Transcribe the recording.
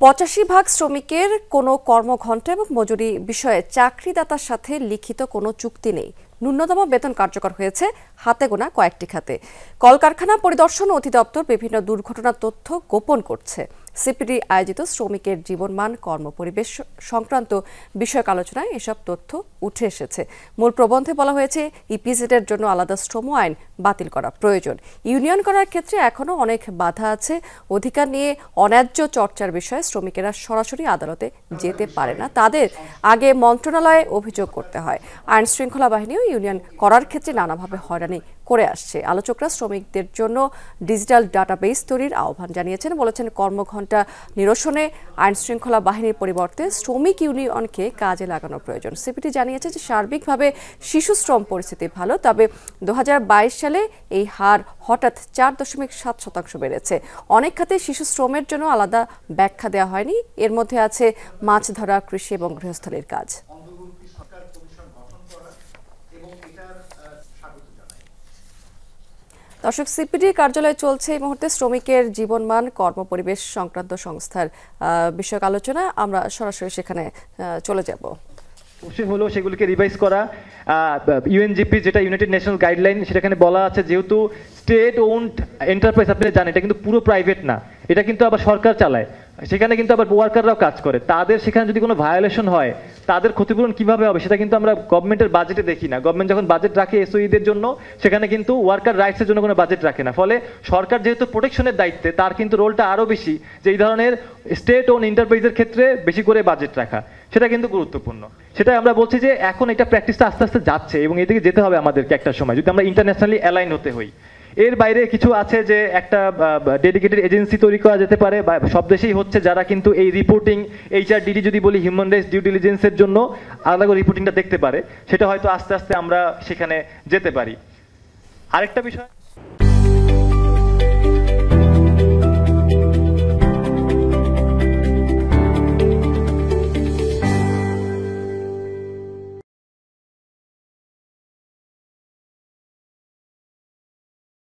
৮৫ ভাগ শ্রমিকের কোনো কর্মঘণ্টা এবং মজুরি বিষয়ে চাকরিদাতার সাথে লিখিত কোনো চুক্তি নেই। ন্যূনতম বেতন কার্যকর হয়েছে হাতে গোনা কয়েকটি খাতে। কলকারখানা পরিদর্শন অধিদপ্তর বিভিন্ন দুর্ঘটনার তথ্য গোপন করছে। সিপিডি আয়োজিত শ্রমিকের জীবনমান কর্মপরিবেশ সংক্রান্ত বিষয়ক আলোচনায় এসব তথ্য উঠে এসেছে। মূল প্রবন্ধে বলা হয়েছে ইপিজেডের জন্য আলাদা শ্রম আইন বাতিল করা প্রয়োজন। ইউনিয়ন করার ক্ষেত্রে এখনো অনেক বাধা আছে। অধিকার নিয়ে অন্যায্য চর্চার বিষয়ে শ্রমিকেরা সরাসরি আদালতে যেতে পারে না, তাদের আগে মন্ত্রণালয়ে অভিযোগ করতে হয়। আইন শৃঙ্খলা বাহিনীও ইউনিয়ন করার ক্ষেত্রে নানাভাবে হয়রানি করে আসছে। আলোচকরা শ্রমিকদের জন্য ডিজিটাল ডাটাবেস তৈরির আহ্বান জানিয়েছেন। বলেছেন কর্মঘণ্টা নিরসনে আইন শৃঙ্খলা বাহিনীর পরিবর্তে শ্রমিক ইউনিয়নকে কাজে লাগানো প্রয়োজন। সিপিটি জানিয়েছে যে সার্বিকভাবে শিশু শ্রম পরিস্থিতি ভালো, তবে ২০২২ সালে এই হার হঠাৎ ৪.৭% বেড়েছে। অনেক খাতে শিশু শ্রমের জন্য আলাদা ব্যাখ্যা দেওয়া হয়নি। এর মধ্যে আছে মাছ ধরা, কৃষি এবং গৃহস্থলীর কাজ। দর্শক, সিপিডির কার্যালয়ে চলছে এই মুহূর্তে শ্রমিকের জীবনমান কর্মপরিবেশ সংক্রান্ত সংস্থার বিষয়ক আলোচনা। আমরা সরাসরি সেখানে চলে যাব। হলো সেগুলিকে রিভাইজ করা। ইউএনজিপি যেটা ইউনাইটেড নেশনস গাইডলাইন, সেখানে বলা আছে যেহেতু স্টেট ওন্ড এন্টারপ্রাইজ, আপনি জানেন এটা কিন্তু পুরো প্রাইভেট না, এটা কিন্তু আবার সরকার চালায়, সেখানে কিন্তু আবার ওয়ার্কাররাও কাজ করে। তাদের সেখানে যদি কোনো ভায়োলেশন হয় তাদের ক্ষতিপূরণ কিভাবে হবে সেটা কিন্তু আমরা গভর্নমেন্টের বাজেটে দেখি না। গভর্নমেন্ট যখন বাজেট রাখে এসওইদের জন্য, সেখানে কিন্তু ওয়ার্কার রাইটসের জন্য কোনো বাজেট রাখে না। ফলে সরকার যেহেতু প্রোটেকশনের দায়িত্বে, তার কিন্তু রোলটা আরও বেশি যে এই ধরনের স্টেট ওন এন্টারপ্রাইজের ক্ষেত্রে বেশি করে বাজেট রাখা, সেটা কিন্তু গুরুত্বপূর্ণ। সেটাই আমরা বলছি যে এখন এটা প্র্যাকটিসটা আস্তে আস্তে যাচ্ছে এবং এদিকে যেতে হবে আমাদেরকে একটা সময়, যদি আমরা ইন্টারন্যাশনালি অ্যালাইন হতে হই। এর বাইরে কিছু আছে যে একটা ডেডিকেটেড এজেন্সি তৈরি করা যেতে পারে, বা সব দেশেই হচ্ছে, যারা কিন্তু এই রিপোর্টিং HRDD যদি বলি হিউম্যান রাইটস ডিউ ডিলিজেন্সের জন্য আলাদা করে রিপোর্টিংটা দেখতে পারে, সেটা হয়তো আস্তে আস্তে আমরা সেখানে যেতে পারি। আরেকটা বিষয়